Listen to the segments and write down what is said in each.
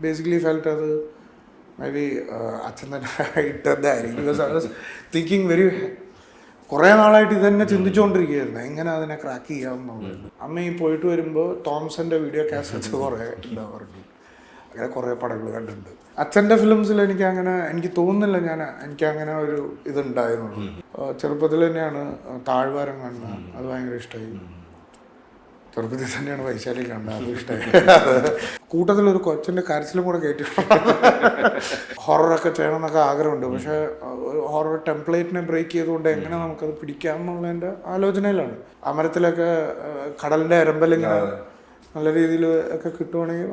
Basically felt അത് may be അച്ഛൻ തന്നെ ഇട്ടതായിരിക്കും. Because I was thinking very കുറേ നാളായിട്ട് ഇത് തന്നെ ചിന്തിച്ചുകൊണ്ടിരിക്കുകയായിരുന്നു എങ്ങനെ അതിനെ ക്രാക്ക് ചെയ്യാമെന്നുള്ളത്. അമ്മ ഈ പോയിട്ട് വരുമ്പോൾ തോംസൻ്റെ വീഡിയോ കാസറ്റ്സ് കുറേ ഉണ്ടാവാറുണ്ട്. അങ്ങനെ കുറേ പടങ്ങൾ കണ്ടിട്ടുണ്ട്. അച്ഛൻ്റെ ഫിലിംസിൽ എനിക്ക് തോന്നുന്നില്ല എനിക്കങ്ങനെ ഒരു ഇതുണ്ടായിരുന്നു. ചെറുപ്പത്തിൽ തന്നെയാണ് താഴ്വാരം കാണുന്നത്, അത് ഭയങ്കര ഇഷ്ടമായി. ചെറുപ്പത്തിൽ തന്നെയാണ് വൈശാലി കാണുന്നത്, അതും ഇഷ്ടമായി. കൂട്ടത്തിലൊരു കൊച്ചിൻ്റെ കരച്ചിലും കൂടെ കയറ്റി ഹൊററൊക്കെ ചെയ്യണമെന്നൊക്കെ ആഗ്രഹമുണ്ട്. പക്ഷേ ഒരു ഹൊറർ ടെംപ്ലേറ്റിനെ ബ്രേക്ക് ചെയ്തുകൊണ്ട് എങ്ങനെ നമുക്കത് പിടിക്കാം എന്നുള്ളതിൻ്റെ ആലോചനയിലാണ്. അമരത്തിലൊക്കെ കടലിൻ്റെ എരമ്പലിങ്ങനെ നല്ല രീതിയിൽ ഒക്കെ കിട്ടുവാണെങ്കിൽ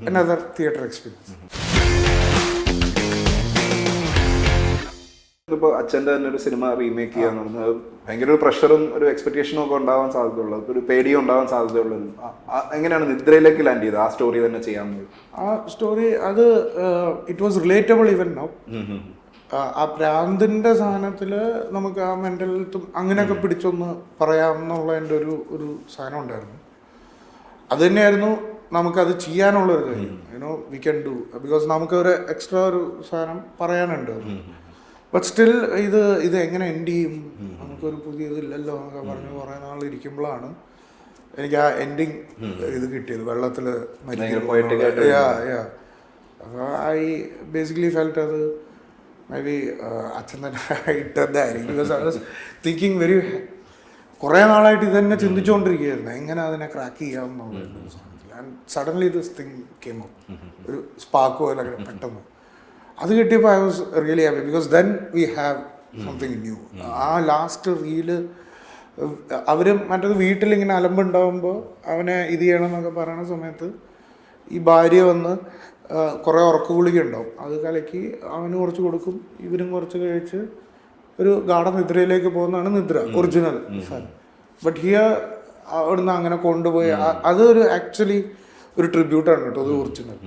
അനദർ തിയേറ്റർ എക്സ്പീരിയൻസ്. ഇപ്പോൾ അച്ഛൻ്റെ തന്നെ ഒരു സിനിമ റീമേക്ക് ചെയ്യാന്ന് പറഞ്ഞാൽ ഭയങ്കര ഒരു പ്രഷറും ഒരു എക്സ്പെക്ടേഷനും ഒക്കെ ഉണ്ടാവാൻ സാധ്യതയുള്ളത്, ഒരു പേടിയും ഉണ്ടാവാൻ സാധ്യതയുള്ളത്. എങ്ങനെയാണ് നിദ്രയിലേക്ക് ലാൻഡ് ചെയ്തത് ആ സ്റ്റോറി തന്നെ ചെയ്യാൻ? ആ സ്റ്റോറി അത് it was relatable even now. ആ പ്രാന്തിൻ്റെ സാധനത്തിൽ നമുക്ക് ആ മെൻ്റൽ ഹെൽത്തും അങ്ങനെയൊക്കെ പിടിച്ചൊന്ന് പറയാമെന്നുള്ളതിൻ്റെ ഒരു സാധനം ഉണ്ടായിരുന്നു. അത് തന്നെയായിരുന്നു നമുക്കത് ചെയ്യാനുള്ളൊരു കാര്യം. വി ക്യാൻ ഡു, ബിക്കോസ് നമുക്കൊരു എക്സ്ട്രാ ഒരു സാധനം പറയാനുണ്ട്. ബട്ട് സ്റ്റിൽ ഇത് എങ്ങനെ എൻഡ് ചെയ്യും, നമുക്കൊരു പുതിയതില്ലല്ലോ എന്നൊക്കെ പറഞ്ഞ് കുറേ നാൾ ഇരിക്കുമ്പോഴാണ് എനിക്ക് ആ എൻഡിങ് ഇത് കിട്ടിയത്. വെള്ളത്തിൽ അപ്പോൾ ഐ ബേസിക്കലി ഫെൽറ്റ് അത് മേ ബി അച്ഛൻ തന്നെ ഇട്ടതായിരിക്കും. Because I was thinking very കുറേ നാളായിട്ട് ഇത് തന്നെ ചിന്തിച്ചുകൊണ്ടിരിക്കുകയായിരുന്നു എങ്ങനെ അതിനെ ക്രാക്ക് ചെയ്യാമെന്നുള്ള സാധനത്തിൽ. And suddenly this thing came out, ഒരു സ്പാർക്ക് പോലെ അങ്ങനെ പെട്ടെന്ന് അത് കിട്ടിയപ്പോൾ I was really happy. Because then we have something new. ആ ലാസ്റ്റ് റീല് അവർ മറ്റേത് വീട്ടിലിങ്ങനെ അലമ്പുണ്ടാകുമ്പോൾ അവനെ ഇത് ചെയ്യണം എന്നൊക്കെ പറയുന്ന സമയത്ത് ഈ ഭാര്യ വന്ന് കുറേ ഉറക്ക ഗുളിക ഉണ്ടാവും, അത് കലക്കി അവന് കുറച്ച് കൊടുക്കും, ഇവരും കുറച്ച് കഴിച്ച് ഒരു ഗാഢ നിദ്രയിലേക്ക് പോകുന്നതാണ് നിദ്ര, ഒറിജിനൽ സാധനം. ബട്ട് ഹിയർ അവിടുന്ന് അങ്ങനെ കൊണ്ടുപോയി അതൊരു ആക്ച്വലി ഒരു ട്രിബ്യൂട്ടാണ് കേട്ടോ, അത് ഒറിജിനൽ.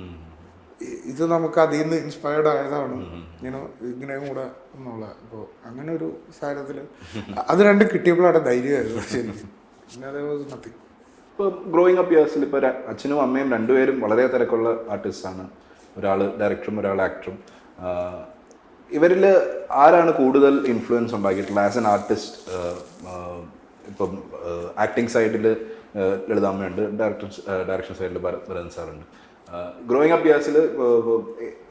ഇത് നമുക്ക് അതിൽ നിന്ന് ഇൻസ്പയർഡ് ആയതാണ് ഇങ്ങനെയും കൂടെ എന്നുള്ള. ഇപ്പോൾ അങ്ങനെ ഒരു സാഹചര്യത്തിൽ അത് രണ്ടും കിട്ടിയപ്പോഴാണ് ധൈര്യമായിരുന്നു ശരിക്കും. പിന്നെ അതേ നത്തിങ്. ഇപ്പോൾ ഗ്രോയിങ് അപ്പ് ഇയേഴ്സിൽ ഇപ്പോൾ അച്ഛനും അമ്മയും രണ്ടുപേരും വളരെ തിരക്കുള്ള ആർട്ടിസ്റ്റാണ്. ഒരാൾ ഡയറക്ടറും ഒരാൾ ആക്ടറും. ഇവരിൽ ആരാണ് കൂടുതൽ ഇൻഫ്ലുവൻസ് ഉണ്ടാക്കിയിട്ടുള്ളത് ആസ് എൻ ആർട്ടിസ്റ്റ്? ഇപ്പം ആക്ടിങ് സൈഡിൽ ലളിതാമ്മയുണ്ട്, ഡയറക്ഷൻ സൈഡിൽ ഭരതൻ സാറുണ്ട്. ഗ്രോയിങ് അപ്പ് ഇയേഴ്സിൽ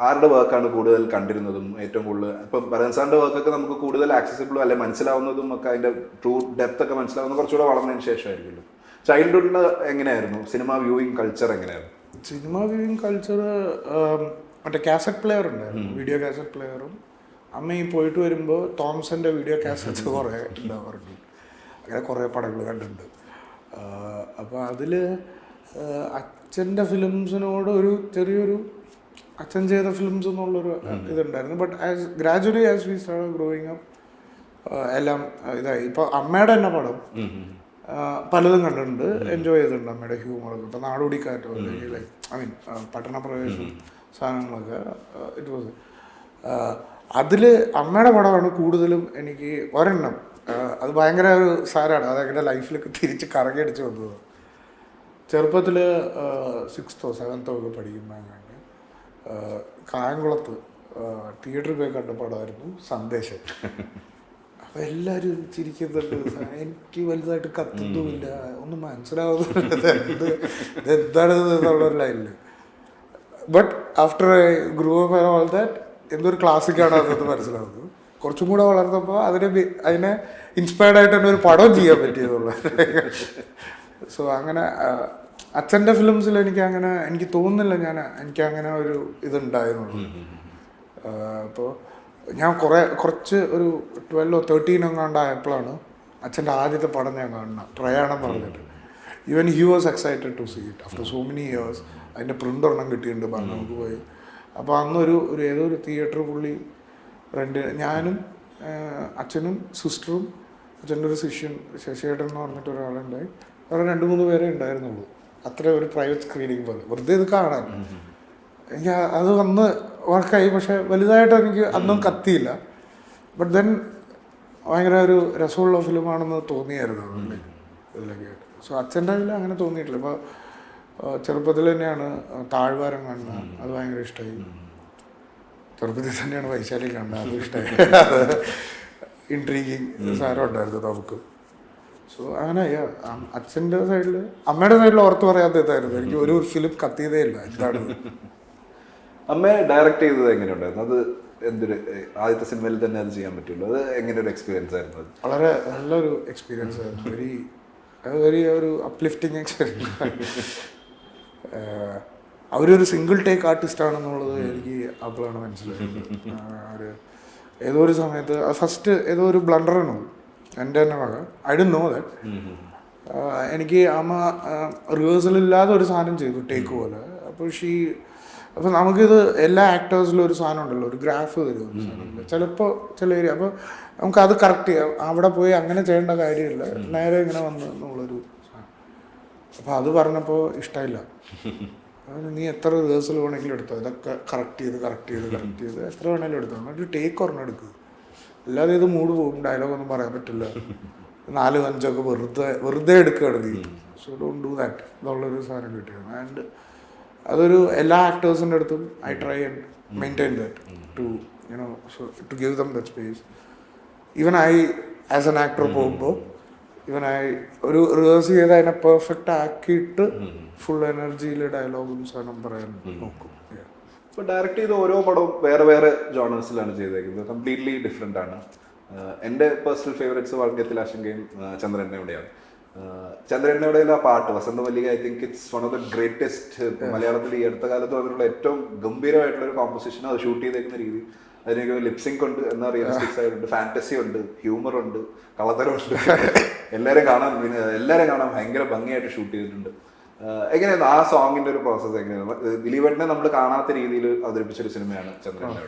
ആരുടെ വർക്കാണ് കൂടുതൽ കണ്ടിരുന്നതും ഏറ്റവും കൂടുതൽ? ഇപ്പം ഭരതൻ സാറിൻ്റെ വർക്കൊക്കെ നമുക്ക് കൂടുതൽ ആക്സസിബിളും അല്ലെ മനസ്സിലാവുന്നതും ഒക്കെ അതിൻ്റെ ട്രൂ ഡെപ്ത് ഒക്കെ മനസ്സിലാവുന്നത് കുറച്ചുകൂടെ വളർന്നതിന് ശേഷമായിരിക്കുമല്ലോ. ചൈൽഡ്ഹുഡിൽ എങ്ങനെയായിരുന്നു സിനിമ വ്യൂയിങ് കൾച്ചർ? എങ്ങനെയായിരുന്നു സിനിമ വ്യൂയിങ് കൾച്ചർ? മറ്റേ കാസറ്റ് പ്ലെയർ ഉണ്ടായിരുന്നു, വീഡിയോ കാസറ്റ് പ്ലെയറും. അമ്മ ഈ പോയിട്ട് വരുമ്പോൾ തോംസൻ്റെ വീഡിയോ കാസറ്റ്സ് കുറേ ഉണ്ടാവാറുണ്ട്. അങ്ങനെ കുറേ പടങ്ങൾ കണ്ടിട്ടുണ്ട്. അപ്പോൾ അതിൽ അച്ഛൻ്റെ ഫിലിംസിനോട് ഒരു ചെറിയൊരു അച്ഛൻ ചെയ്ത ഫിലിംസ് എന്നുള്ളൊരു ഇതുണ്ടായിരുന്നു. But gradually as we start growing up എല്ലാം ഇതായി. ഇപ്പോൾ അമ്മയുടെ തന്നെ പടം പലതും കണ്ടിട്ടുണ്ട്, എൻജോയ് ചെയ്തിട്ടുണ്ട് അമ്മയുടെ ഹ്യൂമറൊക്കെ. ഇപ്പോൾ നാടോടിക്കാറ്റോ അല്ലെങ്കിൽ പട്ടണപ്രവേശം സാധനങ്ങളൊക്കെ ഇറ്റ് വാസ് അതിൽ അമ്മയുടെ പടമാണ് കൂടുതലും എനിക്ക് ഒരെണ്ണം. അത് ഭയങ്കര ഒരു സാരാണ്, അതെങ്ങനെ ലൈഫിലൊക്കെ തിരിച്ച് കറങ്ങിയടിച്ച് വന്നത്. ചെറുപ്പത്തിൽ 6th or 7th ഒക്കെ പഠിക്കുമ്പോൾ കണ്ട് കായംകുളത്ത് തിയേറ്ററിൽ പോയി കണ്ട പടമായിരുന്നു സന്ദേശം. അപ്പോൾ എല്ലാവരും ചിരിക്കുന്നുണ്ട്, എനിക്ക് വലുതായിട്ട് കത്തുന്നുമില്ല, ഒന്നും മനസ്സിലാവുന്നില്ല ഇതെന്താണ് എന്നുള്ളൊരു ലൈനിൽ. But after I grew up and all that എന്തൊരു ക്ലാസിക്കാണ് അതെന്ന് മനസ്സിലാവുന്നത്. കുറച്ചും കൂടെ വളർന്നപ്പോൾ അതിനെ ഇൻസ്പയർഡ് ആയിട്ട് തന്നെ ഒരു പടം ചെയ്യാൻ പറ്റിയതുള്ളൂ. സോ അങ്ങനെ അച്ഛൻ്റെ ഫിലിംസിൽ എനിക്ക് തോന്നുന്നില്ല എനിക്കങ്ങനെ ഒരു ഇതുണ്ടായിരുന്നു. അപ്പോൾ ഞാൻ കുറച്ച് ഒരു 12 or 13 എങ്ങാണ്ടായപ്പോഴാണ് അച്ഛൻ്റെ ആദ്യത്തെ പടം ഞാൻ കാണുന്നത്, പ്രയാണം എന്ന് പറഞ്ഞിട്ട്. Even he was excited to see it after so many years. അതിൻ്റെ പ്രിൻ്റ് ഒരെണ്ണം കിട്ടിയിട്ടുണ്ട്, പറഞ്ഞു നമുക്ക് പോയി. അപ്പോൾ അന്നൊരു ഏതോ ഒരു തിയേറ്റർ പുള്ളി ഞാനും അച്ഛനും സിസ്റ്ററും അച്ഛൻ്റെ ഒരു ശിഷ്യൻ ശശിയേട്ടൻ എന്ന് പറഞ്ഞിട്ട് ഒരാളുണ്ടായി. വേറെ 2-3 പേരെ ഉണ്ടായിരുന്നുള്ളൂ. അത്ര ഒരു പ്രൈവറ്റ് സ്ക്രീനിങ് പോലെ വെറുതെ ഇത് കാണാൻ. എനിക്ക് അത് വന്ന് വർക്കായി. പക്ഷെ വലുതായിട്ട് എനിക്ക് അന്നും കത്തിയില്ല. ബട്ട് ദെൻ ഭയങ്കര ഒരു രസമുള്ള ഫിലിമാണെന്ന് തോന്നിയായിരുന്നു ഇതിലൊക്കെ ആയിട്ട്. സോ അച്ഛൻ്റെ അതിൽ അങ്ങനെ തോന്നിയിട്ടില്ല. ഇപ്പോൾ ചെറുപ്പത്തിൽ തന്നെയാണ് താഴ്വാരം കാണുന്നത്, അത് ഭയങ്കര ഇഷ്ടമായി. ചെറുപ്പത്തിൽ തന്നെയാണ് വൈശാലി കാണുന്നത്, അത് ഇഷ്ടമായി. അത് ഇൻട്രീഗിങ് സാധനം ഉണ്ടായിരുന്നു നമുക്ക്. സോ അങ്ങനെ അച്ഛൻ്റെ സൈഡിൽ, അമ്മയുടെ സൈഡിൽ ഓർത്ത് പറയാത്ത ഇതായിരുന്നു. എനിക്ക് ഒരു ഫിലിം കത്തിയതേ ഇല്ല എന്താണ്. അമ്മയെ ഡയറക്റ്റ് ചെയ്തത് എങ്ങനെയുണ്ടായിരുന്നു? അത് എന്തൊരു ആദ്യത്തെ സിനിമയിൽ തന്നെ അത് ചെയ്യാൻ പറ്റുള്ളൂ. അത് എങ്ങനെ ഒരു എക്സ്പീരിയൻസ് ആയിരുന്നു? അത് വളരെ നല്ലൊരു എക്സ്പീരിയൻസ് ആയിരുന്നു. വെരി ഒരു അപ്ലിഫ്റ്റിംഗ് എക്സ്പീരിയൻസ്. അവരൊരു സിംഗിൾ ടേക്ക് ആർട്ടിസ്റ്റ് ആണെന്നുള്ളത് എനിക്ക് അപ്പോഴാണ് മനസ്സിലായത്. ഏതോ ഒരു സമയത്ത് ഫസ്റ്റ് ഏതോ ഒരു ബ്ലണ്ടറാണ് എൻ്റെ തന്നെ മകൻ. I don't know that. എനിക്ക് അമ്മ റിഹേഴ്സലില്ലാതെ ഒരു സാധനം ചെയ്തു, ടേക്ക് പോലെ. അപ്പോൾ നമുക്കിത് എല്ലാ ആക്ടേഴ്സിലും ഒരു സാധനം ഉണ്ടല്ലോ, ഒരു ഗ്രാഫ് തരും, ഒരു സാധനമില്ല ചിലപ്പോൾ ചില ഏരിയ. അപ്പോൾ നമുക്കത് കറക്റ്റ് ചെയ്യാം. അവിടെ പോയി അങ്ങനെ ചെയ്യേണ്ട കാര്യമില്ല, നേരെ ഇങ്ങനെ വന്ന് എന്നുള്ളൊരു സാധനം. അപ്പോൾ അത് പറഞ്ഞപ്പോൾ ഇഷ്ടമില്ല. നീ എത്ര റിഹേഴ്സൽ വേണമെങ്കിലും എടുത്തോ, ഇതൊക്കെ കറക്റ്റ് ചെയ്ത് എത്ര വേണമെങ്കിലും എടുത്തോ, എന്നിട്ട് ടേക്ക് ഒരെണ്ണം എടുക്കുക. അല്ലാതെ ഇത് മൂഡ് പോകും, ഡയലോഗൊന്നും പറയാൻ പറ്റില്ല, 4-5 വെറുതെ എടുക്കുകയാണ് നീ. സോ ഡോണ്ട് ഡു ദാറ്റ് എന്നുള്ളൊരു സാധനം കിട്ടിയത്. ആൻഡ് അതൊരു എല്ലാ ആക്ടേഴ്സിൻ്റെ അടുത്തും I try and maintain that to give them that space. Even I as an actor പോകുമ്പോൾ ഒരു റിഹേഴ്സ് ചെയ്ത് അതിനെ പെർഫെക്റ്റ് ആക്കിയിട്ട് ഫുൾ എനർജിയിൽ ഡയലോഗും സാധനം പറയാൻ നോക്കും. ഇപ്പോൾ ഡയറക്റ്റ് ചെയ്ത ഓരോ പടവും വേറെ വേറെ ജോണേഴ്സിലാണ് ചെയ്തേക്കുന്നത്, കംപ്ലീറ്റ്ലി ഡിഫറെൻ്റ് ആണ്. എൻ്റെ പേഴ്സണൽ ഫേവറേറ്റ്സ് വർഗത്തിൽ ആശങ്കയും ചന്ദ്രൻ്റെ എവിടെയാണ്. ചന്ദ്രൻ്റെ എവിടെയുള്ള ആ പാട്ട് Vasantha Mallika, I think it's one of the greatest. മലയാളത്തിൽ ഈ അടുത്ത കാലത്ത് വന്നിട്ടുള്ള ഏറ്റവും ഗംഭീരമായിട്ടുള്ള ഒരു കോമ്പോസിഷൻ. അത് ഷൂട്ട് ചെയ്തേക്കുന്ന രീതി, അതിനൊക്കെ ലിപ്സിംഗ് ഉണ്ട്, എന്താ റിയലിസ്റ്റിക് സൈഡ് ഉണ്ട്, ഫാന്റസി ഉണ്ട്, ഹ്യൂമർ ഉണ്ട്, കള്ളത്തരമുണ്ട്. എല്ലാവരും കാണാൻ ഭയങ്കര ഭംഗിയായിട്ട് ഷൂട്ട് ചെയ്തിട്ടുണ്ട്. എങ്ങനെയായിരുന്നു ആ സോങ്ങിന്റെ ഒരു പ്രോസസ്സ്? എങ്ങനെയായിരുന്നു? ദിലീപേട്ടനെ നമ്മൾ കാണാത്ത രീതിയിൽ അവതരിപ്പിച്ചൊരു സിനിമയാണ് ചന്ദ്രൻ്റെ.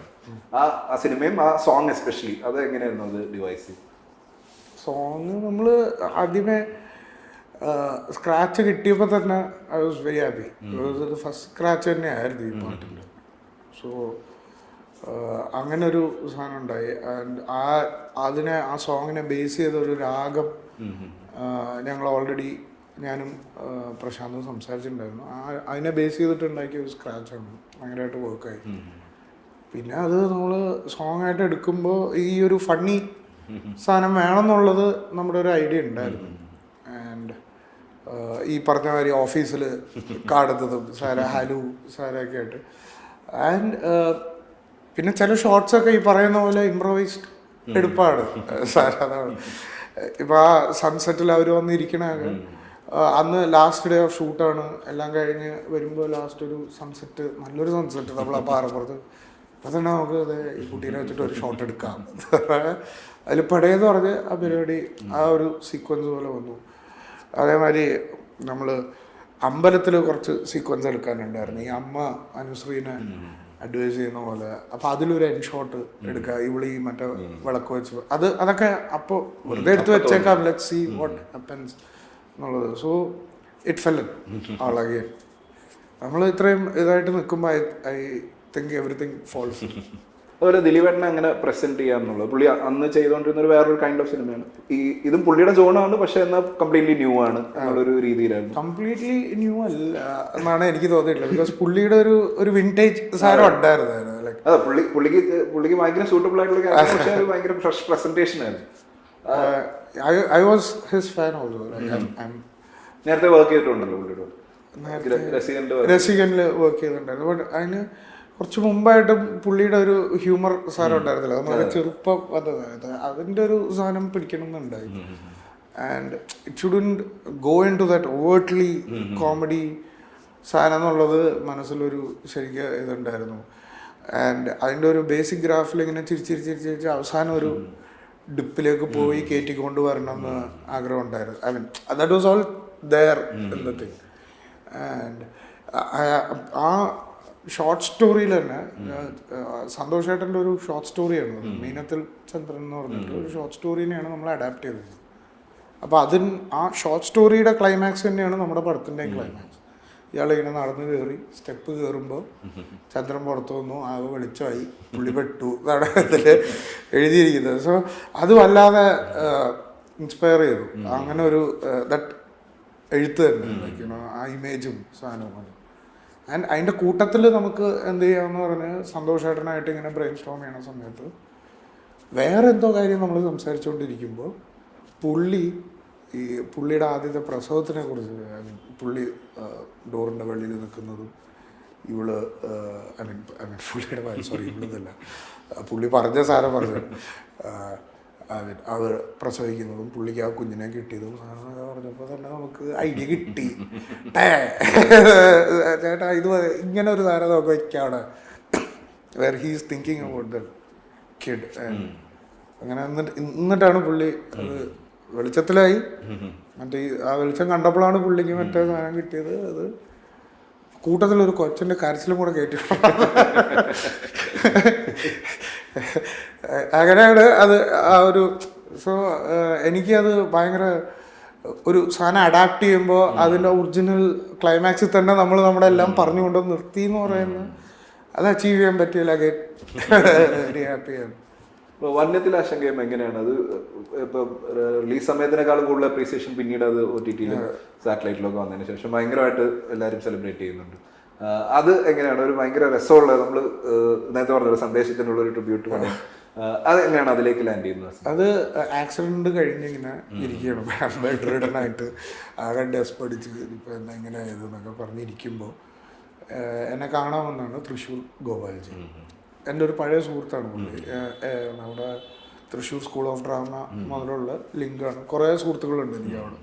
ആ സിനിമയും ആ സോങ് എസ്പെഷ്യലി, അത് എങ്ങനെയായിരുന്നു അത് ഡിവൈസ്? സോങ് നമ്മൾ ആദ്യമേ സ്ക്രാച്ച് കിട്ടിയപ്പോൾ തന്നെ I was very happy. First scratch തന്നെയായിരുന്നു ഈ പാട്ടിൻ്റെ. സോ അങ്ങനെ ഒരു സാധനം ഉണ്ടായി. ആൻഡ് ആ സോങ്ങിനെ ബേസ് ചെയ്തൊരു രാഗം ഞങ്ങൾ ഓൾറെഡി ഞാനും പ്രശാന്തും സംസാരിച്ചിട്ടുണ്ടായിരുന്നു. അതിനെ ബേസ് ചെയ്തിട്ടുണ്ടാക്കിയ ഒരു സ്ക്രാച്ചാണ്, ഭയങ്കരമായിട്ട് വർക്കായി. പിന്നെ അത് നമ്മൾ സോങ് ആയിട്ട് എടുക്കുമ്പോൾ ഈ ഒരു ഫണ്ണി സാധനം വേണമെന്നുള്ളത് നമ്മുടെ ഒരു ഐഡിയ ഉണ്ടായിരുന്നു. ആൻഡ് ഈ പറഞ്ഞ മാതിരി ഓഫീസിൽ കാടുന്നതും ഹലു സാരൊക്കെ ആയിട്ട്. ആൻഡ് പിന്നെ ചില ഷോർട്സൊക്കെ ഈ പറയുന്ന പോലെ ഇംപ്രവൈസ്ഡ് എടുപ്പാണ് സാർ. അതാണ് ഇപ്പം ആ സൺസെറ്റിൽ അവർ വന്നിരിക്കണൊക്കെ അന്ന് ലാസ്റ്റ് ഡേ ഓഫ് ഷൂട്ടാണ്. എല്ലാം കഴിഞ്ഞ് വരുമ്പോൾ ലാസ്റ്റ് ഒരു സൺസെറ്റ്, നല്ലൊരു സൺസെറ്റ് നമ്മൾ ആ പാറപ്പുറത്ത്. അപ്പം തന്നെ നമുക്ക് അത് ഈ കുട്ടീനെ വെച്ചിട്ട് ഒരു ഷോട്ട് എടുക്കാം. അതിൽ പടയെന്ന് പറഞ്ഞ് ആ പരിപാടി ആ ഒരു സീക്വൻസ് പോലെ വന്നു. അതേമാതിരി നമ്മൾ അമ്പലത്തിൽ കുറച്ച് സീക്വൻസ് എടുക്കാനുണ്ടായിരുന്നു. ഈ അമ്മ അനുശ്രീനെ അഡ്വൈസ് ചെയ്യുന്ന പോലെ. അപ്പോൾ അതിലൊരു എൻ ഷോട്ട് എടുക്കുക, ഇവിടെ ഈ മറ്റേ വിളക്ക് വെച്ച് അതൊക്കെ അപ്പോൾ വെറുതെ എടുത്ത് വെച്ചേക്കാം, ലെറ്റ്സ് സീ വാട്ട് ഹാപ്പൻസ് എന്നുള്ളത്. So it fell all again. നമ്മൾ ഇത്രയും ഇതായിട്ട് നിൽക്കുമ്പോൾ ഐ തിങ്ക് എവറിത്തിങ് ഫോൾസ്. അതുപോലെ ദിലീപേട്ടനെ അങ്ങനെ പ്രസന്റ് ചെയ്യാന്നുള്ളത് പുള്ളി അന്ന് ചെയ്തുകൊണ്ടിരുന്ന ഒരു വേറൊരു കൈൻഡ് ഓഫ് സിനിമയാണ്. ഇതും പുള്ളിയുടെ സോണാണ്, പക്ഷെ എന്നാൽ കംപ്ലീറ്റ്ലി ന്യൂ ആണ് എന്നുള്ളൊരു രീതിയിലായിരുന്നു. കംപ്ലീറ്റ്ലി ന്യൂ അല്ല എന്നാണ് എനിക്ക് തോന്നിയിട്ടുള്ളത്. ബിക്കോസ് പുള്ളിയുടെ ഒരു വിന്റേജ് സാധനം ഉണ്ടായിരുന്നു. അതെ, പുള്ളിക്ക് ഭയങ്കര സൂട്ടബിൾ ആയിട്ടുള്ള ക്യാരക്ടർ, പക്ഷേ അത് ഭയങ്കര ഫ്രഷ് പ്രസന്റേഷൻ ആയിരുന്നു. I was his fan also. നേരത്തെ വർക്ക് ചെയ്തിട്ടുണ്ടല്ലോ പുള്ളിയുടെ രസികനിൽ വർക്ക് ചെയ്തിട്ടുണ്ടായിരുന്നു. ബട്ട് അതിന് കുറച്ച് മുമ്പായിട്ടും പുള്ളിയുടെ ഒരു ഹ്യൂമർ സാധനം ഉണ്ടായിരുന്നില്ല. നമ്മളൊക്കെ ചെറുപ്പം വന്നത് അതിൻ്റെ ഒരു സാധനം പിടിക്കണം എന്നുണ്ടായി. And it shouldn't go into that overtly comedy സാധനം എന്നുള്ളത് മനസ്സിലൊരു ശരിക്കും ഇതുണ്ടായിരുന്നു. ആൻഡ് അതിൻ്റെ ഒരു ബേസിക് ഗ്രാഫിൽ ഇങ്ങനെ ചിരിച്ചിരിച്ച് അവസാനം ഒരു ഡിപ്പിലേക്ക് പോയി കയറ്റിക്കൊണ്ട് വരണം എന്ന് ആഗ്രഹം ഉണ്ടായിരുന്നു. I mean that was all there in the thing. And ആ ഷോർട്ട് സ്റ്റോറിയിൽ തന്നെ സന്തോഷേട്ടൻ്റെ ഒരു ഷോർട്ട് സ്റ്റോറിയാണ് മീനത്തിൽ ചന്ദ്രൻ എന്ന് പറഞ്ഞിട്ട് ഒരു ഷോർട്ട് സ്റ്റോറിനെയാണ് നമ്മൾ അഡാപ്റ്റ് ചെയ്തത്. അപ്പോൾ ആ ഷോർട്ട് സ്റ്റോറിയുടെ ക്ലൈമാക്സ് തന്നെയാണ് നമ്മുടെ പടത്തിൻ്റെയും ക്ലൈമാക്സ്. ഇയാളിങ്ങനെ നടന്നു കയറി സ്റ്റെപ്പ് കയറുമ്പോൾ ചന്ദ്രൻ പുറത്തു വന്നു, ആകെ വെളിച്ചമായി, പുള്ളി പെട്ടു എന്നാണ് ഇതിൽ എഴുതിയിരിക്കുന്നത്. സോ അത് വല്ലാതെ ഇൻസ്പയർ ചെയ്തു. അങ്ങനെ ഒരു ദറ്റ് എഴുത്ത് തന്നെ ലൈക്ക് ആ ഇമേജും സാധനവും അത്. ആൻഡ് അതിൻ്റെ കൂട്ടത്തിൽ നമുക്ക് എന്ത് ചെയ്യാമെന്ന് പറഞ്ഞ് സന്തോഷേട്ടനായിട്ട് ഇങ്ങനെ ബ്രെയിൻ സ്റ്റോം ചെയ്യണ സമയത്ത് വേറെ എന്തോ കാര്യം നമ്മൾ സംസാരിച്ചുകൊണ്ടിരിക്കുമ്പോൾ പുള്ളിയുടെ ആദ്യത്തെ പ്രസവത്തിനെ കുറിച്ച് പുള്ളി ഡോറിൻ്റെ വെളിയിൽ നിൽക്കുന്നതും ഇവള് പുള്ളിയുടെ ഇവളെന്നല്ല പുള്ളി പറഞ്ഞ സാധനം പറഞ്ഞു അവർ പ്രസവിക്കുന്നതും പുള്ളിക്ക് ആ കുഞ്ഞിനെ കിട്ടിയതും സാധനമൊക്കെ പറഞ്ഞപ്പോൾ തന്നെ നമുക്ക് ഐഡിയ കിട്ടി. ചേട്ടാ ഇത് ഇങ്ങനെ ഒരു സാധനം നമുക്ക് വയ്ക്കാണ് where he's thinking about the kid. അങ്ങനെ എന്നിട്ടാണ് പുള്ളി അത് വെളിച്ചത്തിലായി. മറ്റേ ആ വെളിച്ചം കണ്ടപ്പോഴാണ് പുള്ളിക്ക് മറ്റേ സാധനം കിട്ടിയത്. അത് കൂട്ടത്തിലൊരു കൊച്ചിൻ്റെ കരച്ചിലും കൂടെ കയറ്റി. അങ്ങനെയാണ് അത് ആ ഒരു. സോ എനിക്കത് ഭയങ്കര ഒരു സാധനം അഡാപ്റ്റ് ചെയ്യുമ്പോൾ അതിൻ്റെ ഒറിജിനൽ ക്ലൈമാക്സിൽ തന്നെ നമ്മൾ നമ്മുടെ എല്ലാം പറഞ്ഞുകൊണ്ട് നിർത്തി എന്ന് പറയുന്നത് അത് അച്ചീവ് ചെയ്യാൻ പറ്റിയില്ല. വെരി ഹാപ്പിയാണ്. ഇപ്പോൾ വന്യത്തിൽ ആശങ്കയും എങ്ങനെയാണ് അത് ഇപ്പോൾ റിലീസ് സമയത്തിനേക്കാളും കൂടുതൽ അപ്രീസിയേഷൻ പിന്നീട് അത് OTT-ലും സാറ്റലൈറ്റിലൊക്കെ വന്നതിന് ശേഷം ഭയങ്കരമായിട്ട് എല്ലാവരും സെലിബ്രേറ്റ് ചെയ്യുന്നുണ്ട്. അത് എങ്ങനെയാണ് ഒരു ഭയങ്കര രസമുള്ള നമ്മൾ നേരത്തെ പറഞ്ഞ സന്ദേശത്തിനുള്ള ഒരു ട്രിബ്യൂട്ട് പറയാം. അത് എങ്ങനെയാണ് അതിലേക്ക് ലാൻഡ് ചെയ്യുന്നത്? അത് ആക്സിഡന്റ് കഴിഞ്ഞിങ്ങനെ ഇരിക്കണം ബെഡ് റിഡൻ ആയിട്ട് ആകെ ഡെസ്പ് അടിച്ച് ഇപ്പോൾ എന്താ ഇങ്ങനെ ആയതെന്നൊക്കെ പറഞ്ഞിരിക്കുമ്പോൾ എന്നെ കാണാമെന്നാണ് തൃശ്ശൂർ ഗോപാൽജി. എൻ്റെ ഒരു പഴയ സുഹൃത്താണ് പുള്ളി. നമ്മുടെ തൃശ്ശൂർ സ്കൂൾ ഓഫ് ഡ്രാമ മുതലുള്ള ലിങ്കാണ്. കുറേ സുഹൃത്തുക്കളുണ്ട് എനിക്ക് അവിടെ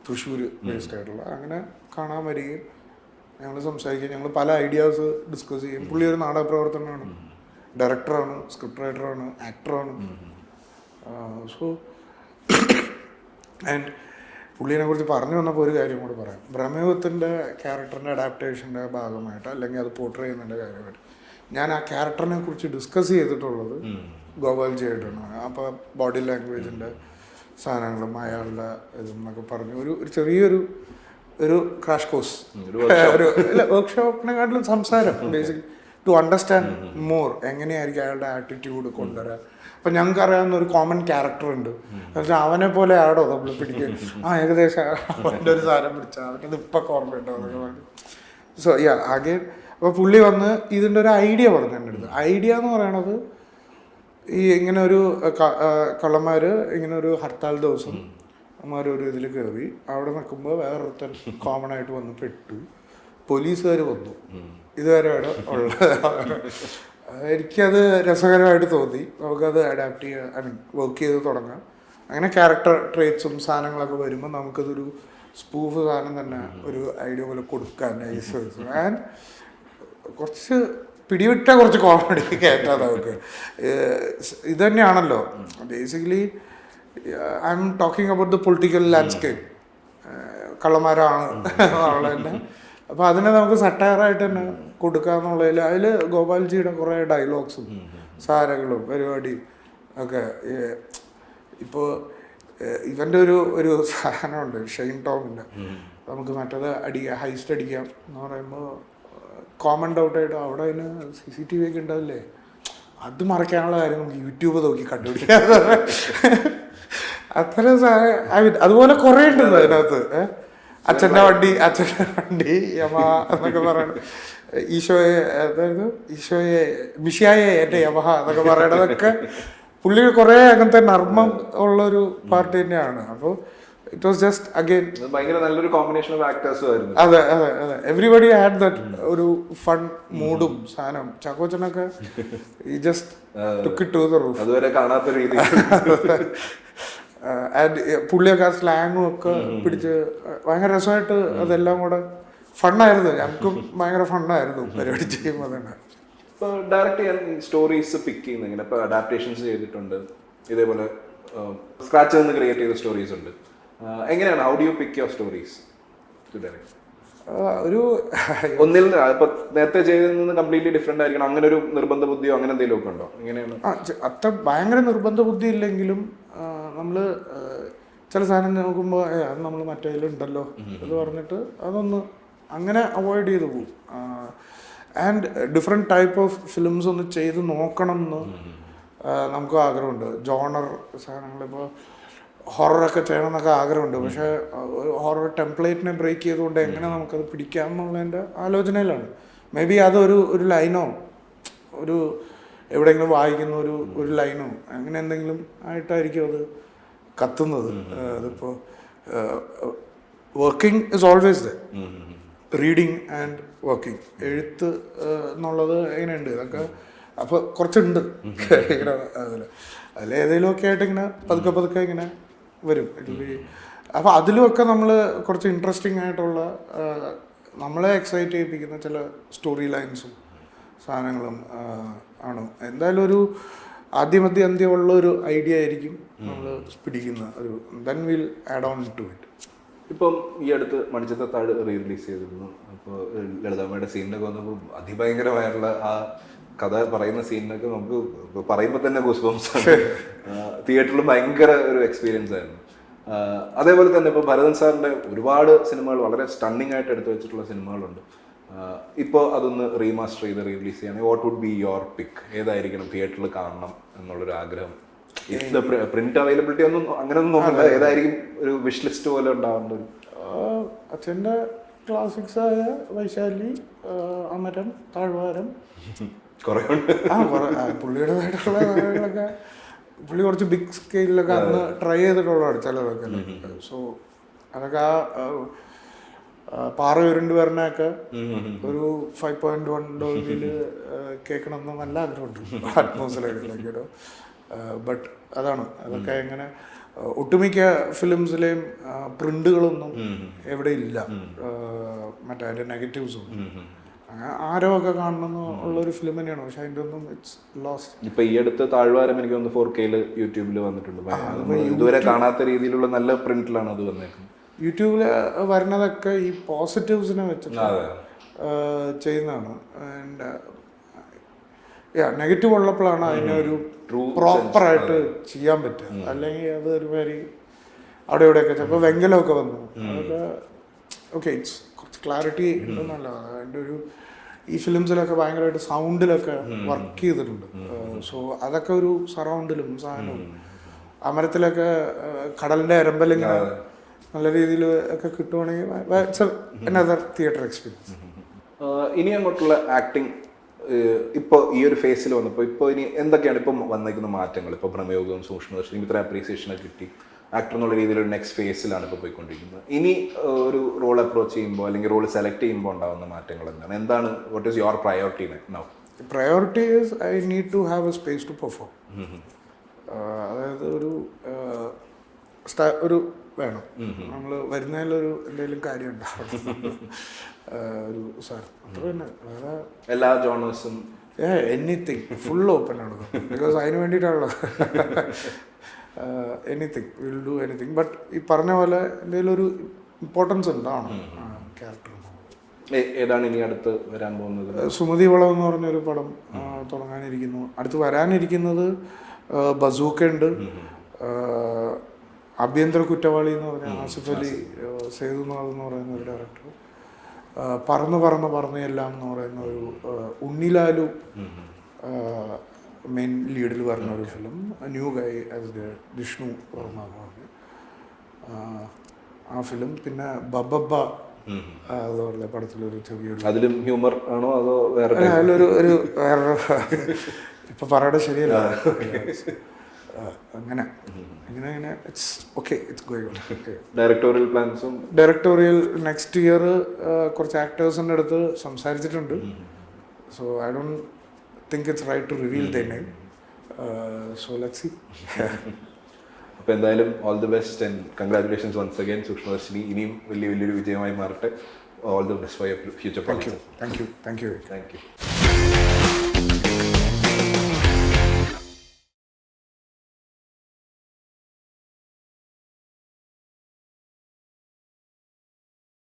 തൃശ്ശൂർ ബേസ്ഡ് ആയിട്ടുള്ള. അങ്ങനെ കാണാൻ വരികയും ഞങ്ങൾ സംസാരിക്കുകയും ഞങ്ങൾ പല ഐഡിയാസ് ഡിസ്കസ് ചെയ്യും. പുള്ളി ഒരു നാടക പ്രവർത്തനമാണ്, ഡയറക്ടറാണ്, സ്ക്രിപ്റ്റ് റൈറ്ററാണ്, ആക്ടറാണ്. സോ ആൻഡ് പുള്ളിനെ കുറിച്ച് പറഞ്ഞു വന്നപ്പോൾ ഒരു കാര്യം കൂടി പറയാം. ബ്രഹ്മയുഗത്തിൻ്റെ ക്യാരക്ടറിൻ്റെ അഡാപ്റ്റേഷൻ്റെ ഭാഗമായിട്ട് അല്ലെങ്കിൽ അത് പോർട്രേ ചെയ്യുന്നതിൻ്റെ കാര്യമായിട്ട് ഞാൻ ആ ക്യാരക്ടറിനെ കുറിച്ച് ഡിസ്കസ് ചെയ്തിട്ടുള്ളത് ഗോപാൽജി ആയിട്ടാണ്. അപ്പോൾ ബോഡി ലാംഗ്വേജിൻ്റെ സാധനങ്ങളും അയാളുടെ ഇതെന്നൊക്കെ പറഞ്ഞ് ഒരു ചെറിയൊരു ക്രാഷ് കോഴ്സ്, ഒരു വർക്ക്ഷോപ്പിനെക്കാട്ടിലും സംസാരം ബേസിക് ടു അണ്ടർസ്റ്റാൻഡ് മോർ എങ്ങനെയായിരിക്കും അയാളുടെ ആറ്റിറ്റ്യൂഡ് കൊണ്ടുവരാൻ. അപ്പം ഞങ്ങൾക്ക് അറിയാവുന്ന ഒരു കോമൺ ക്യാരക്ടർ ഉണ്ട്. എന്നുവെച്ചാൽ അവനെ പോലെ ആടോ നമ്മൾ പിടിക്കുക, ഏകദേശം അവൻ്റെ ഒരു സാധനം പിടിച്ചാൽ അവനത് ഇപ്പം ഓർമ്മയുണ്ടോ എന്നൊക്കെ പറഞ്ഞു. സോ ആകെ അപ്പോൾ പുള്ളി വന്ന് ഇതിൻ്റെ ഒരു ഐഡിയ പറഞ്ഞു എൻ്റെ അടുത്ത്. ഐഡിയ എന്ന് പറയണത് ഈ ഇങ്ങനെ ഒരു കള്ളന്മാർ ഇങ്ങനെ ഒരു ഹർത്താൽ ദിവസം ഒരു ഇതിൽ കയറി അവിടെ നിൽക്കുമ്പോൾ വേറൊരുത്തൻ കോമൺ ആയിട്ട് വന്ന് പെട്ടു. പോലീസുകാർ വന്നു. ഇതുവരെ അവിടെ ഉള്ളത് എനിക്കത് രസകരമായിട്ട് തോന്നി. നമുക്കത് അഡാപ്റ്റ് ചെയ്യാൻ വർക്ക് ചെയ്ത് തുടങ്ങാം. അങ്ങനെ ക്യാരക്ടർ ട്രേറ്റ്സും സാധനങ്ങളൊക്കെ വരുമ്പോൾ നമുക്കതൊരു സ്പൂഫ് സാധനം തന്നെ ഒരു ഐഡിയ പോലെ കൊടുക്കാൻ നൈസ്. ആൻഡ് കുറച്ച് പിടിവിട്ട കുറച്ച് കോമഡി കയറ്റാം നമുക്ക്. ഇത് തന്നെയാണല്ലോ basically I am talking about the political landscape. കള്ളന്മാരാണ് ഉള്ളതിൻ്റെ. അപ്പോൾ അതിനെ നമുക്ക് സട്ടയറായിട്ട് തന്നെ കൊടുക്കുക എന്നുള്ളതിൽ അതിൽ ഗോപാൽജിയുടെ കുറേ ഡയലോഗ്സും സാധനങ്ങളും പരിപാടിയും ഒക്കെ. ഇപ്പോൾ ഇവൻ്റെ ഒരു സാധനമുണ്ട് ഷെയ്ൻ ടോമിൻ്റെ, നമുക്ക് മറ്റേത് ഹൈസ്റ്റ് അടിക്കാം എന്ന് പറയുമ്പോൾ കോമൺ ഡൗട്ടായിട്ട് അവിടെ അതിന് CCTV ഒക്കെ ഉണ്ടാവില്ലേ, അത് മറയ്ക്കാനുള്ള കാര്യം നമുക്ക് യൂട്യൂബ് നോക്കി കണ്ടുപിടിക്കാം. അത്ര അതുപോലെ കുറേ ഉണ്ടല്ലോ അതിനകത്ത്. അച്ഛൻ്റെ വണ്ടി യമ എന്നൊക്കെ പറയണത്, ഈശോയെ മിഷിയായെ എൻ്റെ യമഹ എന്നൊക്കെ പറയണതൊക്കെ പുള്ളി കുറേ അങ്ങനത്തെ നർമ്മം ഉള്ളൊരു പാർട്ടി തന്നെയാണ്. അപ്പോൾ ഇറ്റ് വാസ് ജസ്റ്റ് അഗൈൻ ഭയങ്കര നല്ലൊരു കോമ്പിനേഷൻ ഓഫ് ആക്ടേഴ്സും ആയിരുന്നു. അതെ എവറിബഡി ഹാഡ് ദാറ്റ് ഒരു ഫൺ മൂഡും സാധനം. ചാക്കോച്ചനൊക്കെ ഈ just took it to the roof. അതുവരെ കാണാത്ത രീതി. ആൻഡ് പുള്ളിയൊക്കെ ആ സ്ലാങ്ങും ഒക്കെ പിടിച്ച് ഭയങ്കര രസമായിട്ട് അതെല്ലാം കൂടെ ഫണ്ണായിരുന്നു. ഞങ്ങൾക്കും ഭയങ്കര ഫണ്ണായിരുന്നു പരിപാടി ചെയ്യുമ്പോൾ തന്നെ. ഇപ്പോൾ ഡയറക്റ്റ് ചെയ്യാൻ സ്റ്റോറീസ് പിക്ക് ചെയ്യുന്ന ഇങ്ങനെ ഇപ്പോൾ അഡാപ്റ്റേഷൻസ് ചെയ്തിട്ടുണ്ട്, ഇതേപോലെ സ്ക്രാച്ചിൽ നിന്ന് ക്രിയേറ്റ് ചെയ്ത സ്റ്റോറീസ് ഉണ്ട്. എങ്ങനെയാണ് how do you pick your stories to direct? ഒരു ഒന്നിൽ ഇപ്പം നേരത്തെ ചെയ്തതിൽ നിന്ന് കംപ്ലീറ്റ്ലി ഡിഫറെൻ്റ് ആയിരിക്കണം, അങ്ങനെ ഒരു നിർബന്ധ ബുദ്ധിയോ അങ്ങനെ എന്തെങ്കിലും ഒക്കെ ഉണ്ടോ? എങ്ങനെയാണ്? അത്ര ഭയങ്കര നിർബന്ധ ബുദ്ധി ഇല്ലെങ്കിലും നമ്മൾ ചില സാധനം നോക്കുമ്പോൾ അത് നമ്മൾ മറ്റേതിലുണ്ടല്ലോ എന്ന് പറഞ്ഞിട്ട് അതൊന്ന് അങ്ങനെ അവോയ്ഡ് ചെയ്ത് പോകും. And different type of films ഒന്ന് ചെയ്ത് നോക്കണം എന്ന് നമുക്ക് ആഗ്രഹമുണ്ട്. ജോണർ സാധനങ്ങളിപ്പോൾ ഹൊററൊക്കെ ചെയ്യണം എന്നൊക്കെ ആഗ്രഹമുണ്ട്. പക്ഷേ ഒരു ഹൊറർ ടെംപ്ലേറ്റിനെ ബ്രേക്ക് ചെയ്തുകൊണ്ട് എങ്ങനെ നമുക്കത് പിടിക്കാം എന്നുള്ളതിൻ്റെ ആലോചനയിലാണ്. മേ ബി അതൊരു ലൈനോ ഒരു എവിടെയെങ്കിലും വായിക്കുന്ന ഒരു ലൈനോ അങ്ങനെ എന്തെങ്കിലും ആയിട്ടായിരിക്കും അത് കത്തുന്നത്. അതിപ്പോൾ working is always the reading and working. എഴുത്ത് എന്നുള്ളത് എങ്ങനെയുണ്ട് ഇതൊക്കെ അപ്പോൾ കുറച്ചുണ്ട് ഇങ്ങനെ അതിലേതെങ്കിലുമൊക്കെ ആയിട്ട് ഇങ്ങനെ പതുക്കെ ഇങ്ങനെ വരും. അപ്പോൾ അതിലുമൊക്കെ നമ്മൾ കുറച്ച് ഇൻട്രസ്റ്റിംഗ് ആയിട്ടുള്ള നമ്മളെ എക്സൈറ്റ് ചെയ്യിപ്പിക്കുന്ന ചില സ്റ്റോറി ലൈൻസും സാധനങ്ങളും ആണ്. എന്തായാലും ഒരു അന്ത്യമുള്ള ഒരു ഐഡിയ ആയിരിക്കും നമ്മൾ പിടിക്കുന്ന ഒരു then will add on to it. ഇപ്പം ഈ അടുത്ത് മണിച്ചിത്രത്താഴ് റിലീസ് ചെയ്തിരുന്നു. അപ്പോൾ ലളിതാമ്മയുടെ സീനിനൊക്കെ വന്നപ്പോൾ അതിഭയങ്കരമായിട്ടുള്ള ആ കഥ പറയുന്ന സീനിനൊക്കെ നമുക്ക് പറയുമ്പോൾ തന്നെ ഗൂസ്ബംസ് ആണ്. തിയേറ്ററിൽ ഭയങ്കര ഒരു എക്സ്പീരിയൻസ് ആയിരുന്നു. അതേപോലെ തന്നെ ഇപ്പോൾ ഭരതൻ സാറിൻ്റെ ഒരുപാട് സിനിമകൾ വളരെ സ്റ്റണ്ണിങ് ആയിട്ട് എടുത്തു വെച്ചിട്ടുള്ള സിനിമകളുണ്ട്. ഇപ്പോൾ അതൊന്ന് റീമാസ്റ്റർ ചെയ്ത് റിലീസ് ചെയ്യുകയാണെങ്കിൽ വാട്ട് വുഡ് ബി യുവർ പിക്ക്? ഏതായിരിക്കണം തിയേറ്ററിൽ കാണണം എന്നുള്ളൊരു ആഗ്രഹം? പ്രിന്റ് അവൈലബിലിറ്റി ഒന്നും അങ്ങനെയൊന്നും നോക്കണ്ട, ഏതായിരിക്കും ഒരു വിഷ് ലിസ്റ്റ് പോലെ ഉണ്ടാവേണ്ട ഒരു? അച്ഛൻ്റെ ക്ലാസിക്സായ വൈശാലി, അമരം, താഴ്വാരം കുറേ ഉണ്ട്. പുള്ളിയുടേതായിട്ടുള്ള കാര്യങ്ങളൊക്കെ പുള്ളി കുറച്ച് ബിഗ് സ്കെയിലൊക്കെ അന്ന് ട്രൈ ചെയ്തിട്ടുള്ളതാണ് ചിലതൊക്കെ. സോ അതൊക്കെ പാറ ഉരുണ്ട് വരണൊക്കെ ഒരു 5.1 ഡോൾബിയിൽ കേൾക്കണമെന്ന് നല്ല ആഗ്രഹമുണ്ട് അറ്റ്മോസ്ഫിയറിലൊക്കെ. ബട്ട് അതൊക്കെ എങ്ങനെ ഒട്ടുമിക്ക ഫിലിംസിലെയും പ്രിന്റുകളൊന്നും എവിടെ ഇല്ല, മറ്റേ അതിൻ്റെ നെഗറ്റീവ്സും ആരോ ഒക്കെ കാണണമെന്ന് ഉള്ളൊരു ഫിലിം തന്നെയാണ്. പക്ഷെ അതിൻ്റെ ഒന്നും ഇറ്റ്സ് ലോസ്റ്റ്. ഇപ്പൊ ഈ അടുത്ത് താഴ്വാരം എനിക്ക് ഒന്ന് 4K യൂട്യൂബിൽ വന്നിട്ടുണ്ട്. ഇതുവരെ കാണാത്ത രീതിയിലുള്ള നല്ല പ്രിന്റിലാണ് അത് വന്നേക്കുന്നത്. യൂട്യൂബിൽ വരുന്നതൊക്കെ ഈ പോസിറ്റീവ്സിനെ വെച്ചിട്ട് ചെയ്യുന്നതാണ്. ആൻഡ് നെഗറ്റീവ് ഉള്ളപ്പോഴാണ് അതിനൊരു പ്രോപ്പറായിട്ട് ചെയ്യാൻ പറ്റുക. അല്ലെങ്കിൽ അത് ഒരുമാതിരി അവിടെ ഇവിടെയൊക്കെ ചിലപ്പോൾ വെങ്കലമൊക്കെ വന്നു. അതൊക്കെ ഓക്കെ ഇറ്റ്സ് കുറച്ച് ക്ലാരിറ്റി ഉണ്ടെന്നല്ല. അതിൻ്റെ ഈ ഫിലിംസിലൊക്കെ ഭയങ്കരമായിട്ട് സൗണ്ടിലൊക്കെ വർക്ക് ചെയ്തിട്ടുണ്ട്. സോ അതൊക്കെ ഒരു സറൗണ്ടിലും സാധനവും അമരത്തിലൊക്കെ കടലിൻ്റെ എരമ്പലിങ്ങനെ നല്ല രീതിയിൽ ഒക്കെ കിട്ടുവാണെങ്കിൽ അനദർ തിയേറ്റർ എക്സ്പീരിയൻസ്. ഇനി അങ്ങോട്ടുള്ള ആക്ടിങ് ഇപ്പോൾ ഈ ഒരു ഫേസിൽ വന്നപ്പോൾ ഇപ്പോൾ ഇനി എന്തൊക്കെയാണ് ഇപ്പം വന്നിരിക്കുന്ന മാറ്റങ്ങൾ? ഇപ്പോൾ പ്രമയോഗവും സൂക്ഷ്മദർശിനിയും ഇത്ര അപ്രീസിയേഷനൊക്കെ കിട്ടി, ആക്ടർ എന്നുള്ള രീതിയിൽ ഒരു നെക്സ്റ്റ് ഫേസിലാണ് ഇപ്പോൾ പോയിക്കൊണ്ടിരിക്കുന്നത്. ഇനി ഒരു റോൾ അപ്രോച്ച് ചെയ്യുമ്പോൾ അല്ലെങ്കിൽ റോൾ സെലക്ട് ചെയ്യുമ്പോൾ ഉണ്ടാകുന്ന മാറ്റങ്ങൾ എന്താണ്? What is your priority now? Priority is I need to have a space to perform. അതായത് ഒരു വേണം, നമ്മൾ വരുന്നതിലൊരു എന്തെങ്കിലും കാര്യം ഉണ്ടാവണം. ഒരു സാർ അത്ര തന്നെ. വേറെ എല്ലാ ജോണേഴ്സും എനിത്തിങ് ഫുൾ ഓപ്പൺ ആണ്. ബിക്കോസ് അതിന് വേണ്ടിയിട്ടാണല്ലോ. Anything will do anything. But ഈ പറഞ്ഞ പോലെ എന്തെങ്കിലും ഒരു ഇമ്പോർട്ടൻസ് ഉണ്ടാവണം ക്യാരക്ടറിന്. ഏതാണ് ഇനി അടുത്ത് വരാൻ പോകുന്നത്? സുമതി വളം എന്ന് പറഞ്ഞൊരു പടം തുടങ്ങാനിരിക്കുന്നു. അടുത്ത് വരാനിരിക്കുന്നത് ബസൂക്ക ഉണ്ട്, ആഭ്യന്തര കുറ്റവാളി എന്ന് പറഞ്ഞ ആസിഫ് അലി സേതുനാഥ് എന്ന് പറയുന്ന ഒരു ഡയറക്ടർ, പറന്ന് എല്ലാം എന്ന് പറയുന്ന ഒരു ഉണ്ണിലാലു മെയിൻ ലീഡിൽ വരുന്ന ഒരു film, new Guy as the Vishnu Varma ആ ഫിലിം. പിന്നെ ബബബ്ബ അതുപോലെ പടത്തിലൊരു ചെറിയൊരു, അതിലും ഹ്യൂമർ ആണോ അതോ വേറെ വേറൊരു ഇപ്പൊ പറയട്ടെ ശരിയല്ല. അങ്ങനെ it's okay, it's going on. Directorial പ്ലാൻസും ഡയറക്ടോറിയൽ നെക്സ്റ്റ് ഇയർ കുറച്ച് ആക്ടേഴ്സിൻ്റെ അടുത്ത് സംസാരിച്ചിട്ടുണ്ട്. So I don't think it's right to reveal the name. So let's see. അപ്പോൾ എന്തായാലും all the best and congratulations once again Sookshmadarshini. ഇനിയും വലിയൊരു വിജയമായി മാറട്ടെ. All the best for your future projects. Thank U.